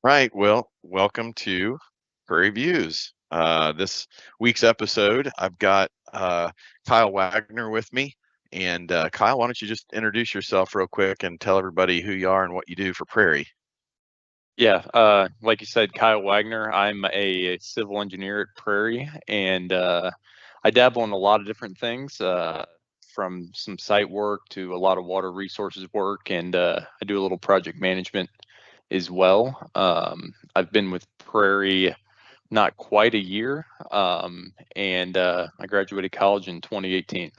Right. Well, welcome to Prairie Views. This week's episode, I've got Kyle Wagner with me. And Kyle, why don't you just introduce yourself real quick and tell everybody who you are and what you do for Prairie? Yeah, like you said, Kyle Wagner. I'm a civil engineer at Prairie, and I dabble in a lot of different things, from some site work to a lot of water resources work, and I do a little project management as well. I've been with Prairie not quite a year, and I graduated college in 2018.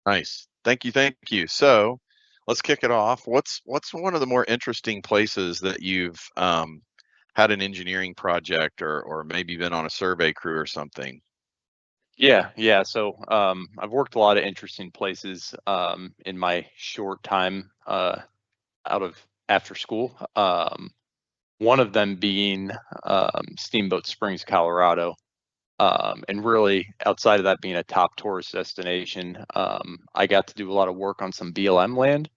Nice. Thank you. Thank you. So let's kick it off. What's one of the more interesting places that you've had an engineering project or maybe been on a survey crew or something? Yeah. So I've worked a lot of interesting places in my short time out of after school. One of them being Steamboat Springs, Colorado. And really, outside of that being a top tourist destination, I got to do a lot of work on some BLM land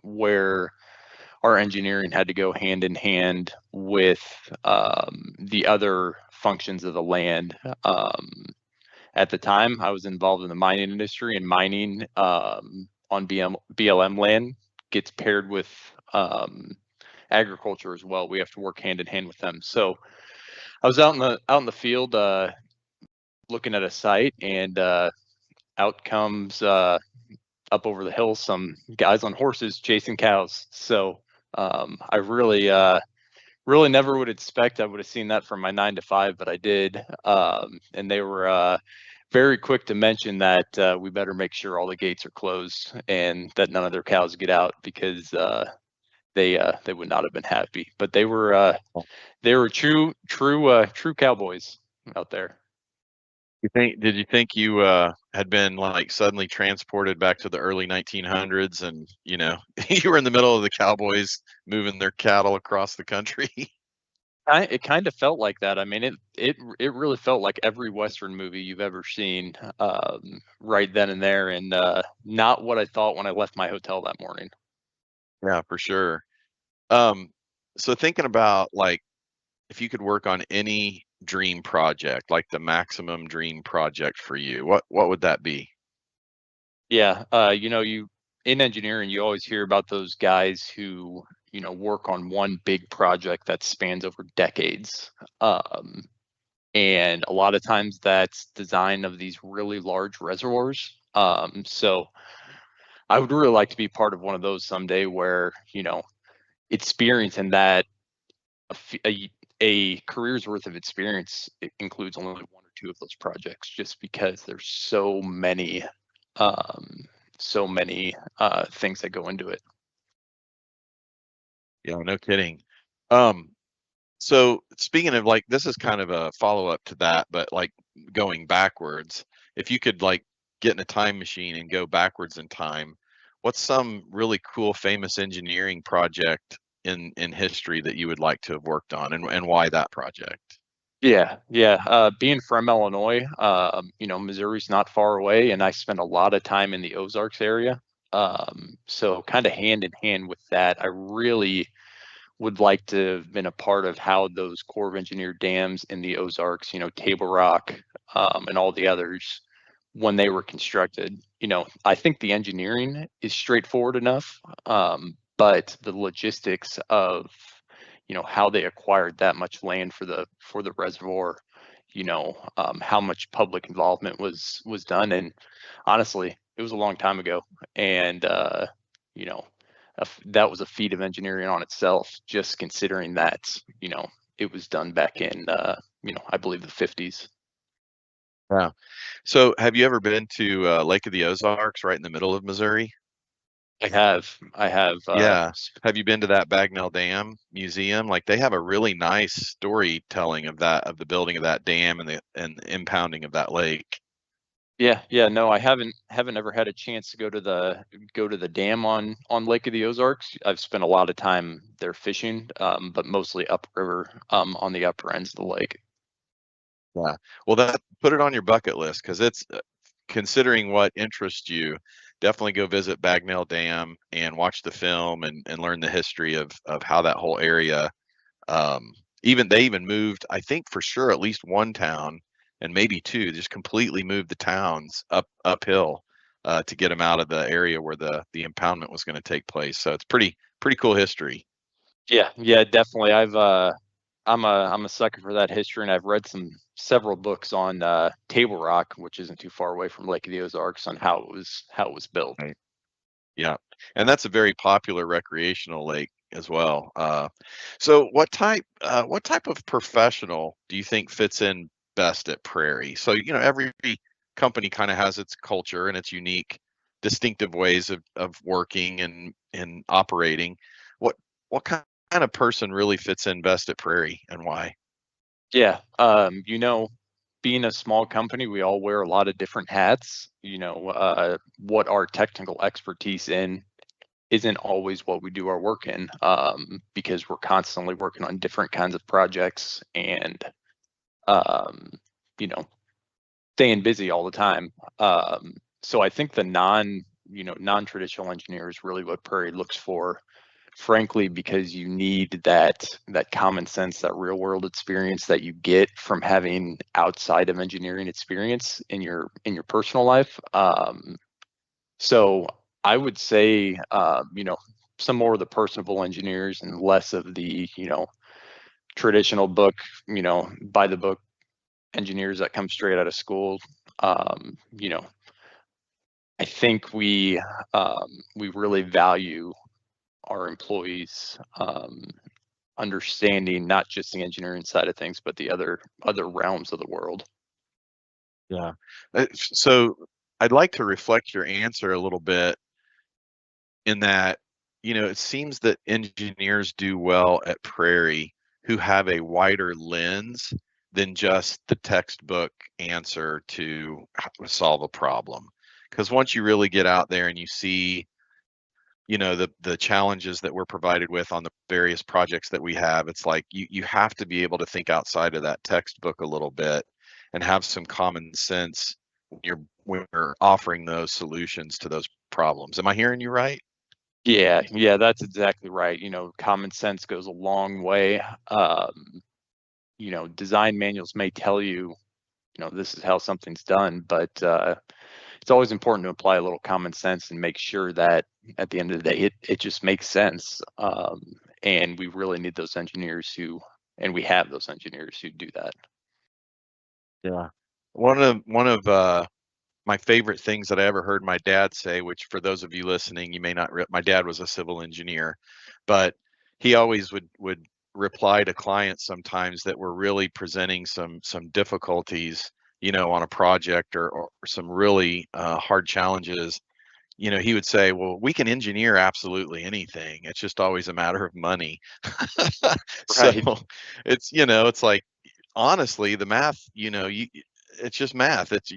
where our engineering had to go hand in hand with the other functions of the land. At the time, I was involved in the mining industry, and mining on BLM land gets paired with agriculture as well. We have to work hand in hand with them. So I was out in the field looking at a site, and out comes up over the hill some guys on horses chasing cows. So I really never would expect I would have seen that from my 9 to 5, but I did. And they were very quick to mention that we better make sure all the gates are closed and that none of their cows get out because they would not have been happy. But they were true cowboys out there. Did you think you had been like suddenly transported back to the early 1900s and, you were in the middle of the cowboys moving their cattle across the country? It kind of felt like that. I mean, it really felt like every Western movie you've ever seen, right then and there, and not what I thought when I left my hotel that morning. Yeah, for sure. Um, so thinking about like if you could work on any dream project, like the maximum dream project for you, what would that be? Yeah, you in engineering, you always hear about those guys who work on one big project that spans over decades, um, and a lot of times that's design of these really large reservoirs. So I would really like to be part of one of those someday, where experience in that a, f- a career's worth of experience includes only one or two of those projects, just because there's um, so many things that go into it. Yeah, no kidding. Um, so speaking of like this is kind of a follow-up to that, but like going backwards, if you could like get in a time machine and go backwards in time, what's some really cool famous engineering project in history that you would like to have worked on and why that project? Yeah. Being from Illinois, Missouri's not far away, and I spent a lot of time in the Ozarks area. So kind of hand in hand with that, I really would like to have been a part of how those Corps of Engineer dams in the Ozarks, Table Rock, and all the others, when they were constructed. I think the engineering is straightforward enough, but the logistics of, how they acquired that much land for the reservoir, how much public involvement was done, and honestly, it was a long time ago, and you know that was a feat of engineering on itself, just considering that it was done back in I believe the 50s. Yeah. So have you ever been to Lake of the Ozarks right in the middle of Missouri? I have Yeah. Have you been to that Bagnell Dam Museum? Like they have a really nice storytelling of that of the building of that dam and the impounding of that lake. yeah, no, I haven't ever had a chance to go to the dam on Lake of the Ozarks. I've spent a lot of time there fishing, but mostly upriver, on the upper ends of the lake. Yeah. Well, that put it on your bucket list because it's considering what interests you, definitely go visit Bagnell Dam and watch the film and learn the history of how that whole area. Even they even moved, I think for sure, at least one town and maybe two, just completely moved the towns uphill to get them out of the area where the impoundment was going to take place. So it's pretty cool history. Yeah, definitely. I'm a sucker for that history, and I've read several books on Table Rock, which isn't too far away from Lake of the Ozarks, on how it was built. Right. Yeah, and that's a very popular recreational lake as well. So what type of professional do you think fits in best at Prairie? So, every company kind of has its culture and its unique, distinctive ways of working and operating. What what kind of person really fits in best at Prairie and why? Yeah, being a small company, we all wear a lot of different hats. What our technical expertise in isn't always what we do our work in, because we're constantly working on different kinds of projects and um, you know, staying busy all the time. So I think the non-traditional engineer is really what Prairie looks for, frankly, because you need that common sense, that real world experience that you get from having outside of engineering experience in your personal life. So I would say, some more of the personable engineers and less of the, traditional book, by the book engineers that come straight out of school. Um, you know, I think we really value our employees understanding not just the engineering side of things, but the other realms of the world. Yeah. So I'd like to reflect your answer a little bit in that, it seems that engineers do well at Prairie who have a wider lens than just the textbook answer to how to solve a problem. Because once you really get out there and you see, the challenges that we're provided with on the various projects that we have, it's like you have to be able to think outside of that textbook a little bit and have some common sense when you're offering those solutions to those problems. Am I hearing you right? Yeah, that's exactly right. Common sense goes a long way. Design manuals may tell you, this is how something's done, but it's always important to apply a little common sense and make sure that at the end of the day, it just makes sense. And we really need those engineers and we have those engineers who do that. Yeah. One of my favorite things that I ever heard my dad say, which for those of you listening, you may not my dad was a civil engineer, but he always would reply to clients sometimes that were really presenting some difficulties, on a project or some really hard challenges. He would say, "Well, we can engineer absolutely anything. It's just always a matter of money." So Right. it's like honestly, the math, it's just math. It's,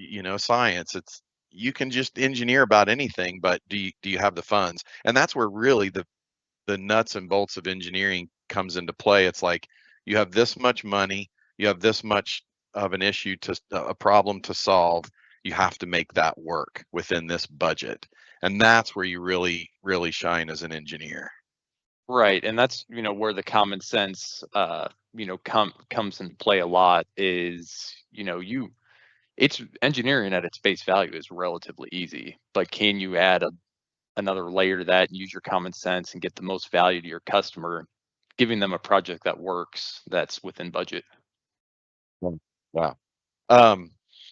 science. It's you can just engineer about anything, but do you have the funds? And that's where really the nuts and bolts of engineering comes into play. It's like you have this much money, you have this much of an issue a problem to solve. You have to make that work within this budget. And that's where you really shine as an engineer. Right. And that's, where the common sense, comes into play a lot is, it's engineering at its base value is relatively easy, but can you add another layer to that and use your common sense and get the most value to your customer, giving them a project that works, that's within budget? Mm. Wow. Um,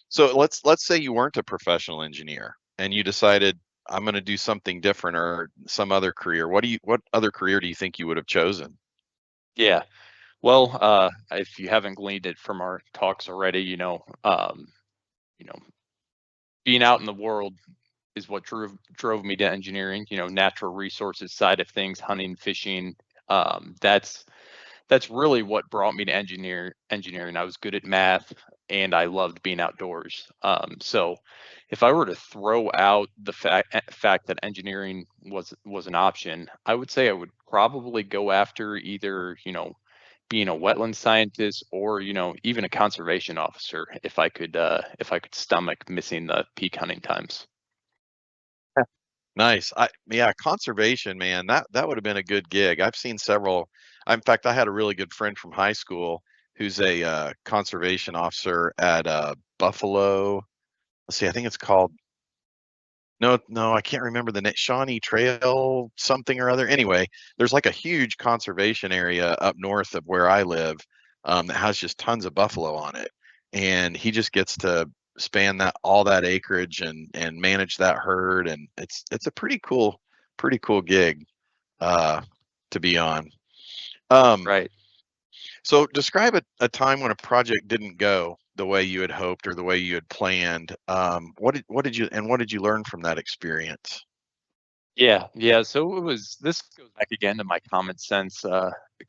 so let's say you weren't a professional engineer and you decided I'm going to do something different or some other career. What other career do you think you would have chosen? Yeah. Well, if you haven't gleaned it from our talks already, you know, being out in the world is what drove me to engineering. Natural resources side of things, hunting, fishing. That's really what brought me to engineering. I was good at math and I loved being outdoors. So if I were to throw out the fact that engineering was an option, I would say I would probably go after either, being a wetland scientist or, even a conservation officer if I could stomach missing the peak hunting times. Nice. Yeah, conservation, man. That would have been a good gig. I've seen several. In fact, I had a really good friend from high school who's a conservation officer at Buffalo. Let's see, I think it's called. No, no, I can't remember the name. Shawnee Trail, something or other. Anyway, there's like a huge conservation area up north of where I live, that has just tons of buffalo on it, and he just gets to span that all that acreage and manage that herd, and it's a pretty cool gig uh, to be on. Um, Right. so describe a time when a project didn't go the way you had hoped or the way you had planned. What did you learn from that experience? Yeah, yeah. So this goes back again to my common sense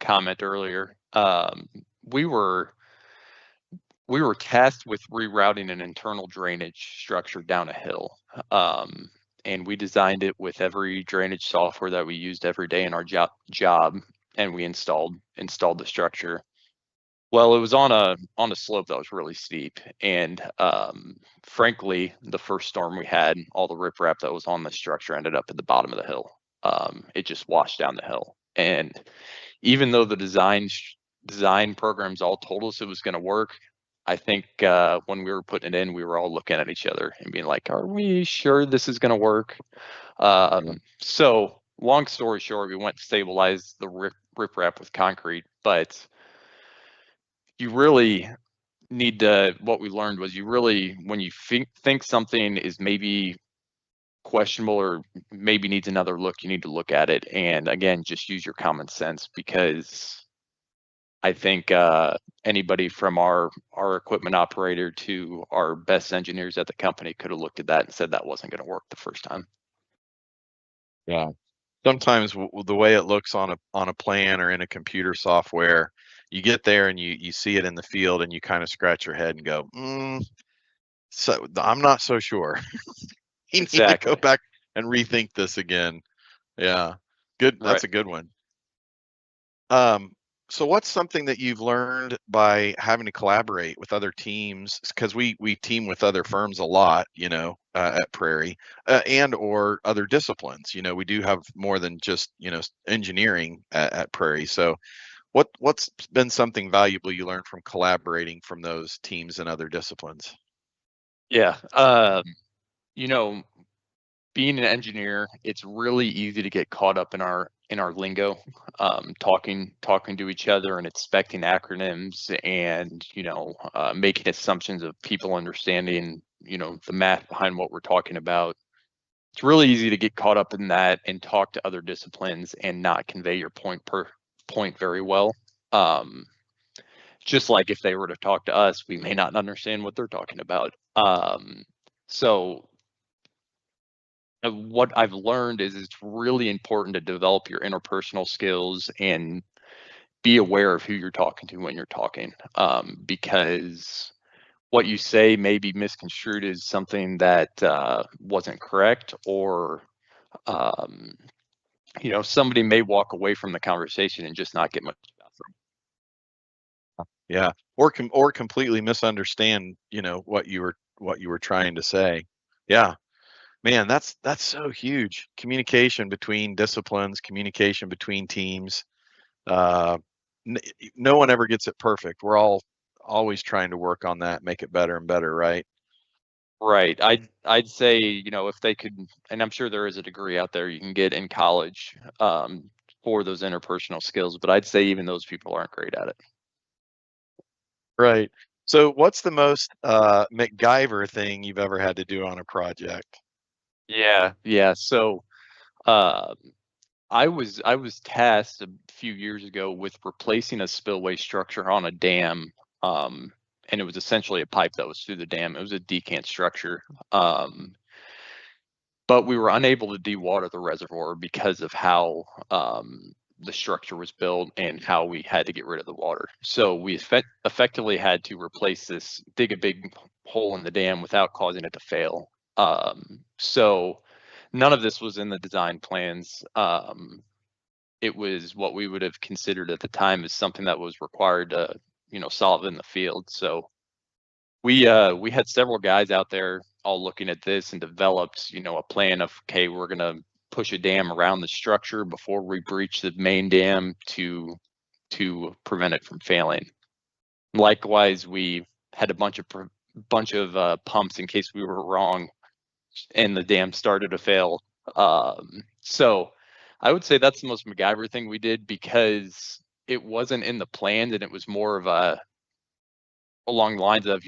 comment earlier. We were we were tasked with rerouting an internal drainage structure down a hill. Um, and we designed it with every drainage software that we used every day in our job, and we installed the structure. Well, it was on a slope that was really steep, and frankly, the first storm we had, all the riprap that was on the structure ended up at the bottom of the hill. It just washed down the hill, and even though the design programs all told us it was going to work, I think when we were putting it in, we were all looking at each other and being like, "Are we sure this is going to work?" So, long story short, we went to stabilize the riprap with concrete, but you really need to. What we learned was you really, when you think something is maybe questionable or maybe needs another look, you need to look at it, and again, just use your common sense, because I think anybody from our equipment operator to our best engineers at the company could have looked at that and said that wasn't going to work the first time. Yeah. Sometimes the way it looks on a plan or in a computer software, you get there and you see it in the field and you kind of scratch your head and go, so I'm not so sure. You need to go Exactly. back and rethink this again. Yeah. Good. Right. That's a good one. Um, so what's something that you've learned by having to collaborate with other teams? Because we team with other firms a lot, at Prairie, and or other disciplines. We do have more than just engineering at Prairie. So what's been something valuable you learned from collaborating from those teams and other disciplines? Yeah. You know, being an engineer, it's really easy to get caught up in our lingo, talking to each other and expecting acronyms, and making assumptions of people understanding the math behind what we're talking about. It's really easy to get caught up in that and talk to other disciplines and not convey your point very well. Um, just like if they were to talk to us, we may not understand what they're talking about. So what I've learned is it's really important to develop your interpersonal skills and be aware of who you're talking to when you're talking, because what you say may be misconstrued as something that wasn't correct, or um, somebody may walk away from the conversation and just not get much from Yeah, or completely misunderstand, what you were trying to say. Yeah. Man, that's so huge. Communication between disciplines, communication between teams. Uh, n no one ever gets it perfect. We're all always trying to work on that, make it better and better, right? Right. I'd say, if they could, and I'm sure there is a degree out there you can get in college for those interpersonal skills, but I'd say even those people aren't great at it. Right. So what's the most MacGyver thing you've ever had to do on a project? Yeah, yeah. So uh, I was tasked a few years ago with replacing a spillway structure on a dam, um, and it was essentially a pipe that was through the dam. It was a decant structure, but we were unable to dewater the reservoir because of how the structure was built and how we had to get rid of the water. So we effectively had to replace this, dig a big hole in the dam without causing it to fail. So none of this was in the design plans. It was what we would have considered at the time as something that was required to, solve in the field. So we had several guys out there all looking at this and developed, a plan of, okay, we're going to push a dam around the structure before we breach the main dam to prevent it from failing. Likewise, we had a bunch of pumps in case we were wrong and the dam started to fail. So I would say that's the most MacGyver thing we did, because it wasn't in the plans, and it was more of along the lines of,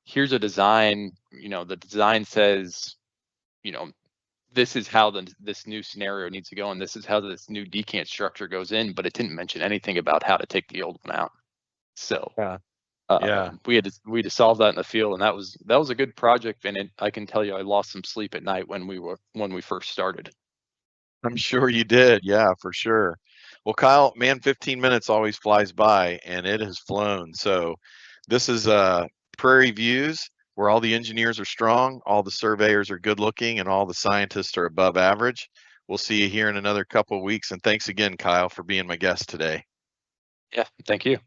here's a design, the design says, this is how this new scenario needs to go, and this is how this new decant structure goes in, but it didn't mention anything about how to take the old one out. So Yeah. we had to solve that in the field, and that was a good project. And I can tell you, I lost some sleep at night when we first started. I'm sure you did. Yeah, for sure. Well, Kyle, man, 15 minutes always flies by, and it has flown. So this is Prairie Views, where all the engineers are strong, all the surveyors are good looking, and all the scientists are above average. We'll see you here in another couple of weeks. And thanks again, Kyle, for being my guest today. Yeah, thank you.